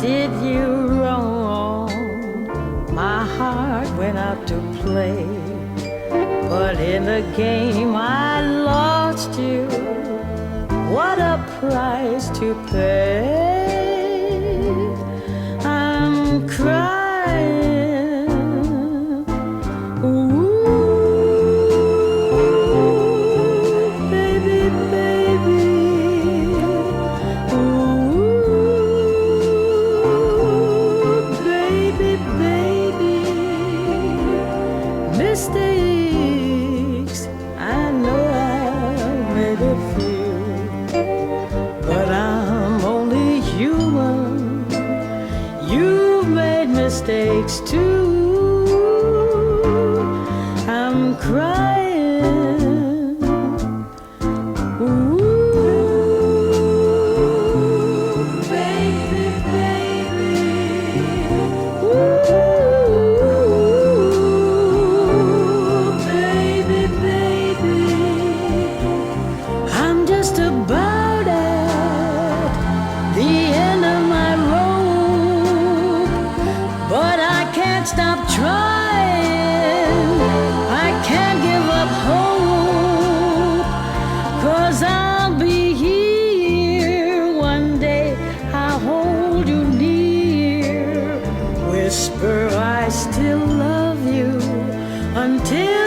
did you wrong? My heart went out to play, but in the game I lost you. What a price to pay. I'm crying. Ooh, baby, baby. Ooh, baby, baby. Mistakes, I know I made a few, but I'm only human. You've made mistakes too. I'm crying. Ooh, baby, baby. Ooh, baby, baby. I'm just about at the end of my rope, but I can't stop trying. I can't give up hope, 'cause I'll be here one day. I'll hold you near, whisper I still love you until